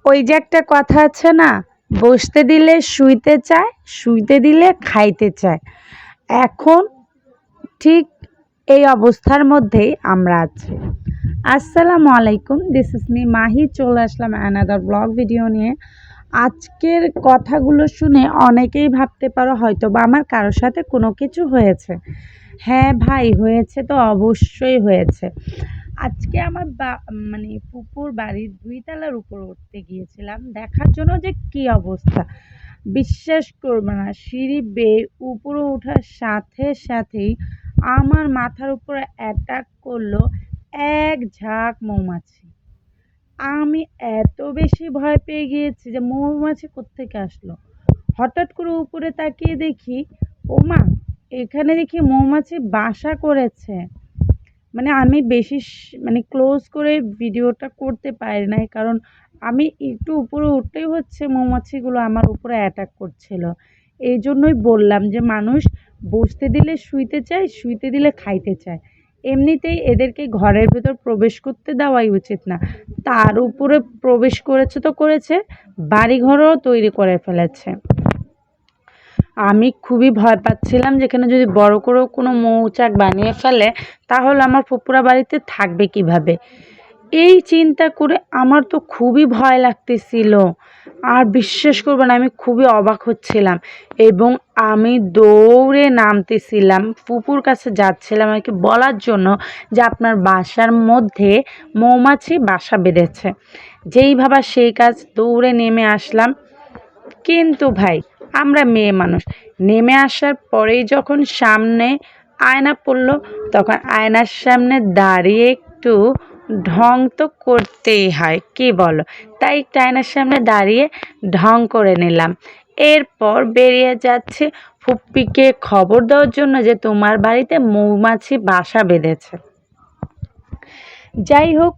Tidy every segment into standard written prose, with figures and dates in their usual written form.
ওই যে একটা কথা আছে না, বসতে দিলে শুইতে চায়, শুইতে দিলে খাইতে চায়। এখন ঠিক এই অবস্থার মধ্যেই আমরা আছি। আসসালামু আলাইকুম, দিস ইজ মি মাহি। চলে আসলাম অ্যানাদার ব্লগ ভিডিও নিয়ে। আজকের কথাগুলো শুনে অনেকেই ভাবতে পারো হয়তো বা আমার কারোর সাথে কোনো কিছু হয়েছে। হ্যাঁ ভাই, হয়েছে তো অবশ্যই হয়েছে। আজকে আমার মানে ফুপুর বাড়ির ২ তলার উপর উঠতে গিয়েছিলাম দেখার জন্য যে কি অবস্থা। বিশ্বাস করবে না, সিঁড়ি বেয়ে উপরে ওঠার সাথে সাথেই আমার মাথার উপরে অ্যাটাক করলো এক ঝাঁক মৌমাছি। আমি এত বেশি ভয় পেয়ে গিয়েছি যে মৌমাছি কোত্থেকে আসলো। হঠাৎ করে উপরে তাকিয়ে দেখি, ওমা, এখানে দেখি মৌমাছি বাসা করেছে। মানে আমি বেশি মানে ক্লোজ করে ভিডিওটা করতে পারি নাই, কারণ আমি একটু উপরে উঠলেই হচ্ছে মৌমাছিগুলো আমার উপরে অ্যাটাক করছিল। এই জন্যই বললাম যে মানুষ বসতে দিলে শুইতে চায়, শুইতে দিলে খাইতে চায়। এমনিতেই এদেরকে ঘরের ভেতর প্রবেশ করতে দেওয়াই উচিত না, তার উপরে প্রবেশ করেছে তো করেছে, বাড়িঘরও তৈরি করে ফেলেছে। আমি খুবই ভয় পাচ্ছিলাম যেখানে যদি বড় করেও কোনো মৌচাক বানিয়ে ফেলে তাহলে আমার ফুপুরা বাড়িতে থাকবে কিভাবে। এই চিন্তা করে আমার তো খুবই ভয় লাগতেছিল। আর বিশ্বাস করবেন, আমি খুবই অবাক হচ্ছিলাম এবং আমি দৌড়ে নামতেছিলাম, ফুপুর কাছে যাচ্ছিলাম আমাকে বলার জন্য যে আপনার বাসার মধ্যে মৌমাছি বাসা বেঁধেছে। যেই ভাবা সেই কাজ, দৌড়ে নেমে আসলাম। কিন্তু ভাই, আমরা মেয়ে মানুষ, নেমে আসার পরেই যখন সামনে আয়না পড়লো তখন আয়নার সামনে দাঁড়িয়ে একটু ঢং তো করতেই হয়, কি বলো? তাই একটু আয়নার সামনে দাঁড়িয়ে ঢং করে নিলাম। এরপর বেরিয়ে যাচ্ছে ফুপ্পিকে খবর দেওয়ার জন্য যে তোমার বাড়িতে মৌমাছি বাসা বেঁধেছে। যাই হোক,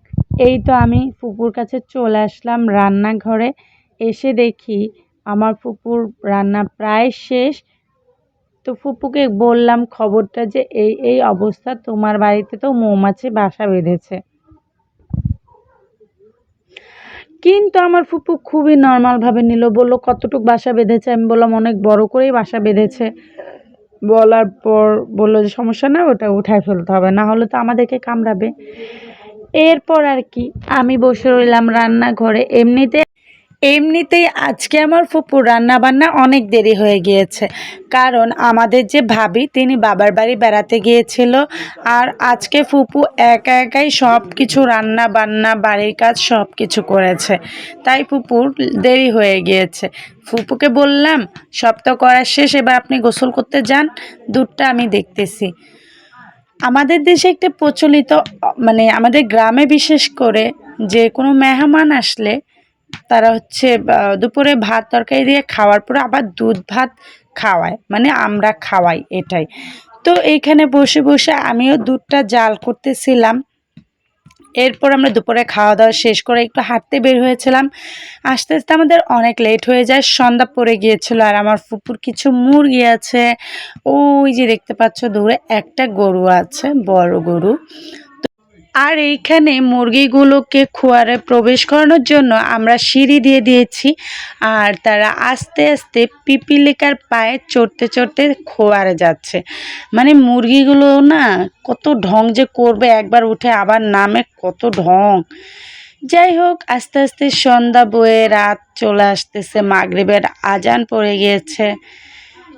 এই তো আমি ফুপুর কাছে চলে আসলাম রান্নাঘরে। এসে দেখি আমার ফুপুর রান্না প্রায় শেষ। তো ফুপুকে বললাম খবরটা যে এই অবস্থা, তোমার বাড়িতে তো মৌমাছি বাসা বেঁধেছে। কিন্তু আমার ফুপু খুবই নর্মালভাবে নিল, বললো কতটুক বাসা বেঁধেছে। আমি বললাম অনেক বড় করেই বাসা বেঁধেছে। বলার পর বললো যে সমস্যা না, ওটা উঠায় ফেলতে হবে, না হলে তো আমাদেরকে কামড়াবে। এরপর আর কি, আমি বসে রইলাম রান্নাঘরে। এমনিতেই আজকে আমার ফুপুর রান্নাবান্না অনেক দেরি হয়ে গিয়েছে, কারণ আমাদের যে ভাবি তিনি বাবার বাড়ি বেড়াতে গিয়েছিল। আর আজকে ফুপু একা একাই সব কিছু রান্না বান্না বাড়ির কাজ সব কিছু করেছে, তাই ফুপুর দেরি হয়ে গিয়েছে। ফুপুকে বললাম সব তো করা শেষ, এবার আপনি গোসল করতে যান, দুধটা আমি দেখতেছি। আমাদের দেশে একটা প্রচলিত, মানে আমাদের গ্রামে বিশেষ করে, যে কোনো মেহমান আসলে তারা হচ্ছে দুপুরে ভাত তরকারি দিয়ে খাওয়ার পরে আবার দুধ ভাত খাওয়ায়, মানে আমরা খাওয়াই এটাই। তো এইখানে বসে বসে আমিও দুধটা জাল করতেছিলাম। এরপর আমরা দুপুরে খাওয়া দাওয়া শেষ করে একটু হাঁটতে বের হয়েছিলাম। আস্তে আস্তে আমাদের অনেক লেট হয়ে যায়, সন্ধ্যা পড়ে গিয়েছিল। আর আমার ফুপুর কিছু মুরগি আছে, ওই যে দেখতে পাচ্ছ দূরে একটা গরু আছে, বড় গরু। আর এইখানে মুরগিগুলোকে খোয়ারে প্রবেশ করানোর জন্য আমরা সিঁড়ি দিয়ে দিয়েছি, আর তারা আস্তে আস্তে পিপিলিকার পায়ে চড়তে চড়তে খোয়ারে যাচ্ছে। মানে মুরগিগুলো না কত ঢং যে করবে, একবার উঠে আবার নামে, কত ঢং। যাই হোক, আস্তে আস্তে সন্ধ্যা বয়ে রাত চলে আসতেছে, মাগরিবের আজান পড়ে গিয়েছে।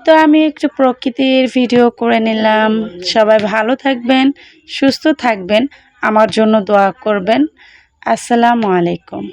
তো আমি একটু প্রকৃতির ভিডিও করে নিলাম। সবাই ভালো থাকবেন, সুস্থ থাকবেন, আমার জন্য দোয়া করবেন। আসসালামু আলাইকুম।